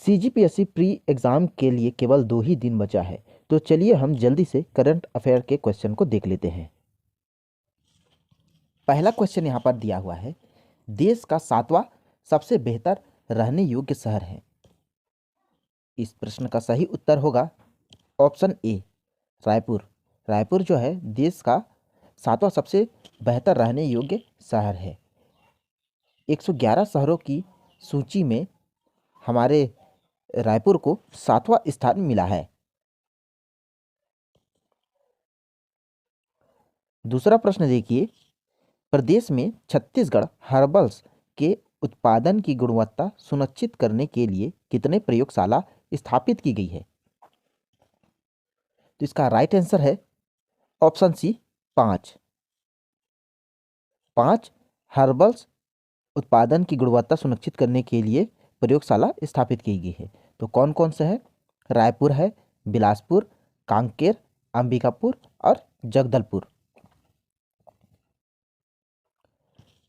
CGPSC pre exam के लिए केवल 2 ही दिन बचा है, तो चलिए हम जल्दी से करंट अफेयर के क्वेश्चन को देख लेते हैं। पहला क्वेश्चन यहाँ पर दिया हुआ है, देश का 7वां सबसे बेहतर रहने योग्य शहर है। इस प्रश्न का सही उत्तर होगा ऑप्शन ए, रायपुर। रायपुर जो है देश का 7वां सबसे बेहतर रहने योग्य शहर है। 111 शहरों की सूची में हमारे रायपुर को 7वां स्थान मिला है। दूसरा प्रश्न देखिए, प्रदेश में छत्तीसगढ़ हर्बल्स के उत्पादन की गुणवत्ता सुनिश्चित करने के लिए कितने प्रयोगशाला स्थापित की गई है? तो इसका राइट आंसर है ऑप्शन सी, 5। 5 हर्बल्स उत्पादन की गुणवत्ता सुनिश्चित करने के लिए प्रयोगशाला स्थापित की गई है। तो कौन कौन से हैं? रायपुर है, बिलासपुर, कांकेर, अंबिकापुर और जगदलपुर।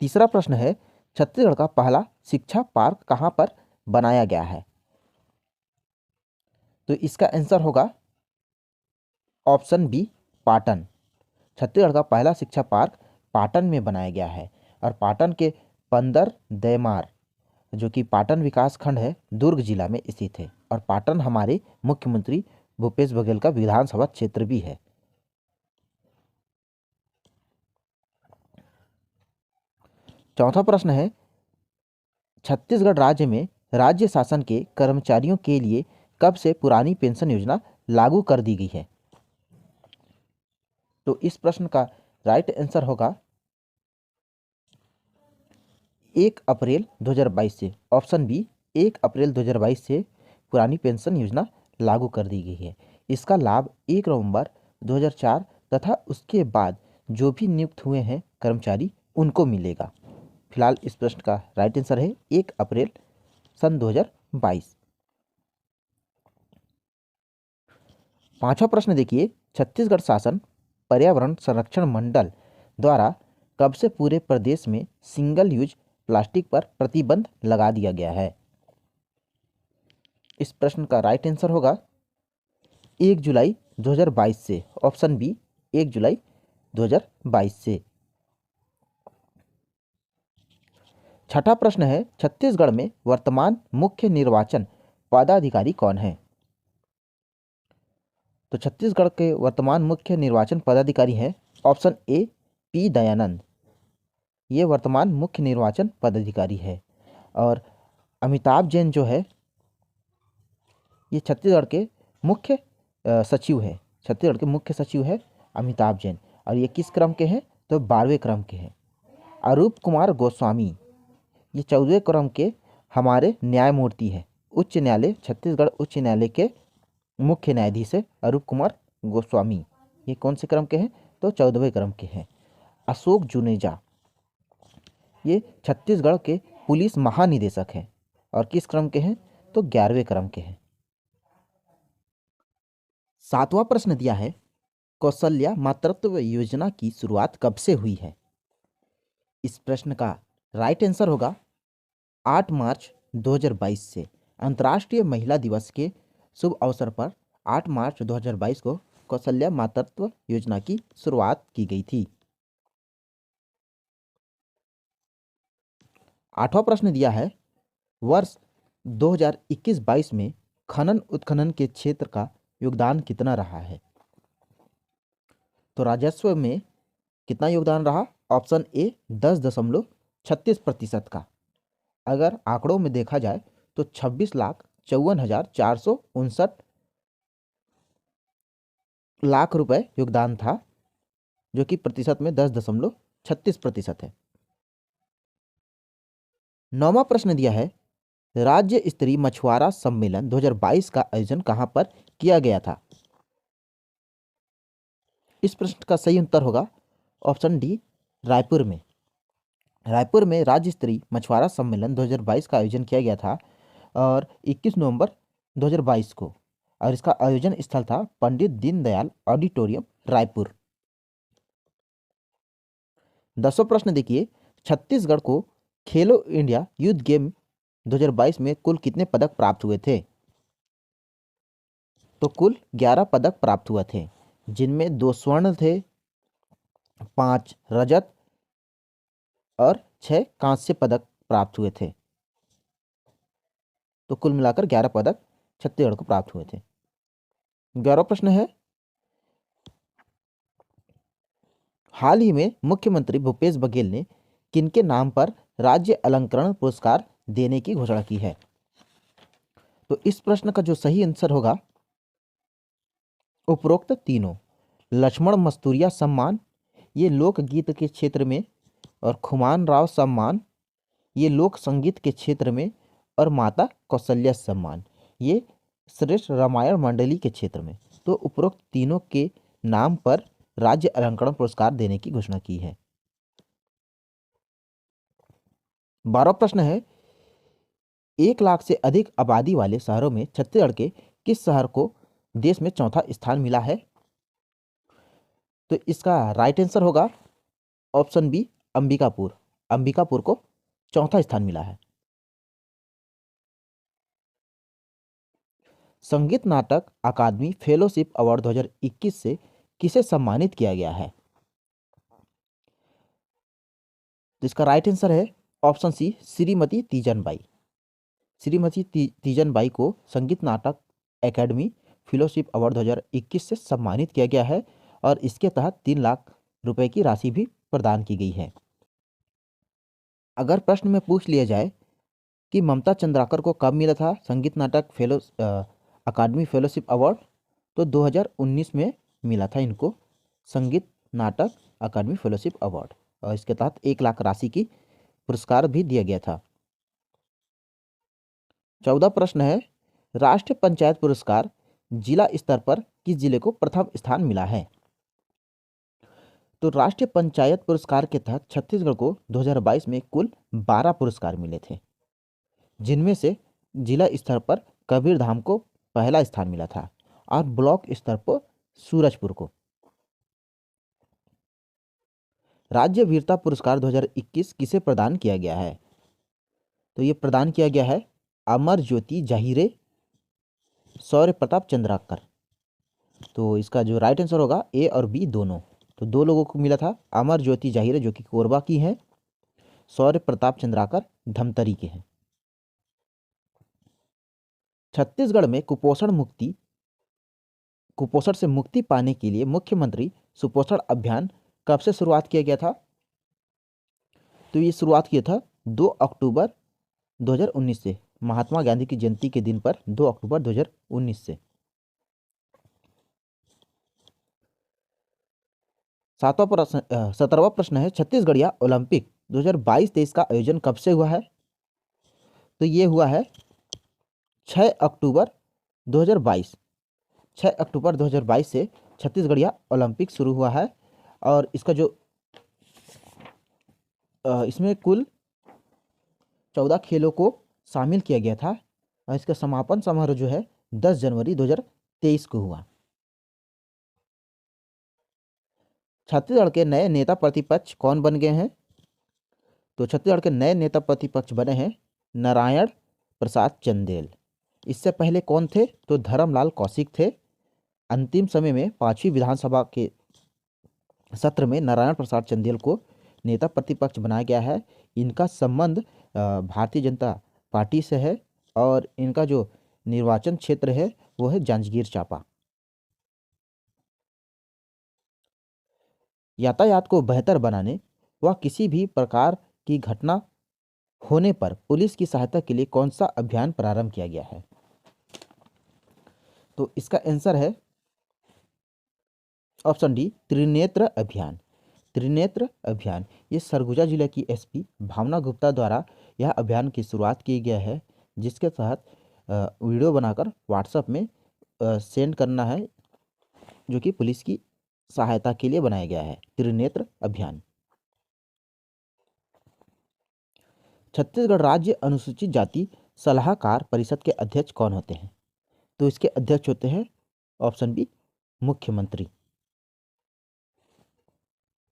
तीसरा प्रश्न है, छत्तीसगढ़ का पहला शिक्षा पार्क कहाँ पर बनाया गया है? तो इसका आंसर होगा ऑप्शन बी, पाटन। छत्तीसगढ़ का पहला शिक्षा पार्क पाटन में बनाया गया है और पाटन के पंदर दैमार जो कि पाटन विकास खंड है, दुर्ग जिला में स्थित है। और पाटन हमारे मुख्यमंत्री भूपेश बघेल का विधानसभा क्षेत्र भी है। चौथा प्रश्न है, छत्तीसगढ़ राज्य में राज्य शासन के कर्मचारियों के लिए कब से पुरानी पेंशन योजना लागू कर दी गई है? तो इस प्रश्न का राइट आंसर होगा 1 अप्रैल 2022 से। ऑप्शन बी, 1 अप्रैल 2022 से पुरानी पेंशन योजना लागू कर दी गई है। इसका लाभ 1 नवंबर 2004 तथा उसके बाद जो भी नियुक्त हुए हैं कर्मचारी उनको मिलेगा। फिलहाल इस प्रश्न का राइट आंसर है 1 अप्रैल सन 2022। पांचवा प्रश्न देखिए, छत्तीसगढ़ शासन पर्यावरण संरक्षण मंडल द्वारा कब से पूरे प्रदेश में सिंगल यूज प्लास्टिक पर प्रतिबंध लगा दिया गया है? इस प्रश्न का राइट आंसर होगा 1 जुलाई 2022 से। ऑप्शन बी, 1 जुलाई 2022 से। छठा प्रश्न है, छत्तीसगढ़ में वर्तमान मुख्य निर्वाचन पदाधिकारी कौन है? तो छत्तीसगढ़ के वर्तमान मुख्य निर्वाचन पदाधिकारी हैं ऑप्शन ए, पी दयानंद। ये वर्तमान मुख्य निर्वाचन पदाधिकारी है। और अमिताभ जैन जो है ये छत्तीसगढ़ के मुख्य सचिव है। छत्तीसगढ़ के मुख्य सचिव है अमिताभ जैन। और ये किस क्रम के हैं? तो 12वें क्रम के हैं। अरूप कुमार गोस्वामी ये 14वें क्रम के हमारे न्यायमूर्ति है। उच्च न्यायालय, छत्तीसगढ़ उच्च न्यायालय के मुख्य न्यायाधीश है अरूप कुमार गोस्वामी। ये कौन से क्रम के हैं? तो 14वें क्रम के हैं। अशोक जुनेजा ये छत्तीसगढ़ के पुलिस महानिदेशक हैं और किस क्रम के हैं? तो 11वें क्रम के हैं। सातवां प्रश्न दिया है, कौशल्या मातृत्व योजना की शुरुआत कब से हुई है? इस प्रश्न का राइट आंसर होगा 8 मार्च 2022 से। अंतर्राष्ट्रीय महिला दिवस के शुभ अवसर पर 8 मार्च 2022 को कौशल्या मातृत्व योजना की शुरुआत की गई थी। आठवां प्रश्न दिया है, वर्ष 2021-22 में खनन उत्खनन के क्षेत्र का योगदान कितना रहा है? तो राजस्व में कितना योगदान रहा? ऑप्शन ए, 10.36% का। अगर आंकड़ों में देखा जाए तो 26,54,459 लाख रुपए योगदान था, जो कि प्रतिशत में 10.36% है। नौवां प्रश्न दिया है, राज्य स्तरीय मछुआरा सम्मेलन 2022 का आयोजन कहां पर किया गया था? इस प्रश्न का सही उत्तर होगा ऑप्शन डी, रायपुर में। रायपुर में राज्य स्तरीय मछुआरा सम्मेलन 2022 का आयोजन किया गया था और 21 नवंबर 2022 को। और इसका आयोजन स्थल था पंडित दीनदयाल ऑडिटोरियम, रायपुर। 10वां प्रश्न देखिए, छत्तीसगढ़ को खेलो इंडिया यूथ गेम 2022 में कुल कितने पदक प्राप्त हुए थे? तो कुल 11 पदक प्राप्त हुए थे, जिनमें 2 स्वर्ण थे, 5 रजत और 6 कांस्य पदक प्राप्त हुए थे। तो कुल मिलाकर 11 पदक छत्तीसगढ़ को प्राप्त हुए थे। 11वां प्रश्न है, हाल ही में मुख्यमंत्री भूपेश बघेल ने किनके नाम पर राज्य अलंकरण पुरस्कार देने की घोषणा की है? तो इस प्रश्न का जो सही आंसर होगा, उपरोक्त तीनों। लक्ष्मण मस्तूरिया सम्मान, ये लोकगीत के क्षेत्र में, और खुमान राव सम्मान, ये लोक संगीत के क्षेत्र में, और माता कौशल्या सम्मान, ये श्रेष्ठ रामायण मंडली के क्षेत्र में। तो उपरोक्त तीनों के नाम पर राज्य अलंकरण पुरस्कार देने की घोषणा की है। 12वां प्रश्न है, 1 लाख से अधिक आबादी वाले शहरों में छत्तीसगढ़ के किस शहर को देश में चौथा स्थान मिला है? तो इसका राइट आंसर होगा ऑप्शन बी, अंबिकापुर। अंबिकापुर को चौथा स्थान मिला है। संगीत नाटक अकादमी फेलोशिप अवार्ड 2021 से किसे सम्मानित किया गया है? तो इसका राइट आंसर है ऑप्शन सी, श्रीमती तीजन बाई। श्रीमती तीजन बाई को संगीत नाटक एकेडमी फेलोशिप अवार्ड 2021 से सम्मानित किया गया है, और इसके तहत 3 लाख रुपए की राशि भी प्रदान की गई है। अगर प्रश्न में पूछ लिया जाए कि ममता चंद्राकर को कब मिला था संगीत नाटक अकादमी फेलोशिप अवार्ड, तो 2019 में मिला था इनको संगीत नाटक अकादमी फेलोशिप अवार्ड, और इसके तहत 1 लाख राशि की पुरस्कार भी दिया गया था। 14 प्रश्न है, राष्ट्रीय पंचायत पुरस्कार जिला स्तर पर किस जिले को प्रथम स्थान मिला है? तो राष्ट्रीय पंचायत पुरस्कार के तहत छत्तीसगढ़ को 2022 में कुल 12 पुरस्कार मिले थे, जिनमें से जिला स्तर पर कबीरधाम को पहला स्थान मिला था, और ब्लॉक स्तर पर सूरजपुर को। राज्य वीरता पुरस्कार 2021 किसे प्रदान किया गया है? तो ये प्रदान किया गया है अमर ज्योति जाहिरे शौर्य प्रताप चंद्राकर। तो इसका जो राइट आंसर होगा ए और बी दोनों। तो 2 लोगों को मिला था, अमर ज्योति जाहिरे जो कि कोरबा की हैं, शौर्य प्रताप चंद्राकर धमतरी के हैं। छत्तीसगढ़ में कुपोषण से मुक्ति पाने के लिए मुख्यमंत्री सुपोषण अभियान कब से शुरुआत किया गया था? तो ये शुरुआत किया था 2 अक्टूबर 2019 से, महात्मा गांधी की जयंती के दिन पर 2 अक्टूबर 2019 से। 17वां प्रश्न है, छत्तीसगढ़िया ओलंपिक 2022-23 का आयोजन कब से हुआ है? तो ये हुआ है 6 अक्टूबर 2022। 6 अक्टूबर 2022 से छत्तीसगढ़िया ओलंपिक शुरू हुआ है, और इसका जो इसमें कुल 14 खेलों को शामिल किया गया था, और इसका समापन समारोह जो है 10 जनवरी 2023 को हुआ। छत्तीसगढ़ के नए नेता प्रतिपक्ष कौन बन गए हैं? तो छत्तीसगढ़ के नए नेता प्रतिपक्ष बने हैं नारायण प्रसाद चंदेल। इससे पहले कौन थे? तो धर्मलाल कौशिक थे। अंतिम समय में 5वीं विधानसभा के सत्र में नारायण प्रसाद चंदेल को नेता प्रतिपक्ष बनाया गया है। इनका संबंध भारतीय जनता पार्टी से है, और इनका जो निर्वाचन क्षेत्र है वो है जांजगीर चांपा। यातायात को बेहतर बनाने व किसी भी प्रकार की घटना होने पर पुलिस की सहायता के लिए कौन सा अभियान प्रारंभ किया गया है? तो इसका आंसर है ऑप्शन डी, त्रिनेत्र अभियान। त्रिनेत्र अभियान ये सरगुजा जिले की एसपी भावना गुप्ता द्वारा यह अभियान की शुरुआत की गया है, जिसके तहत वीडियो बनाकर व्हाट्सएप में सेंड करना है, जो कि पुलिस की सहायता के लिए बनाया गया है त्रिनेत्र अभियान। छत्तीसगढ़ राज्य अनुसूचित जाति सलाहकार परिषद के अध्यक्ष कौन होते हैं? तो इसके अध्यक्ष होते हैं ऑप्शन बी, मुख्यमंत्री।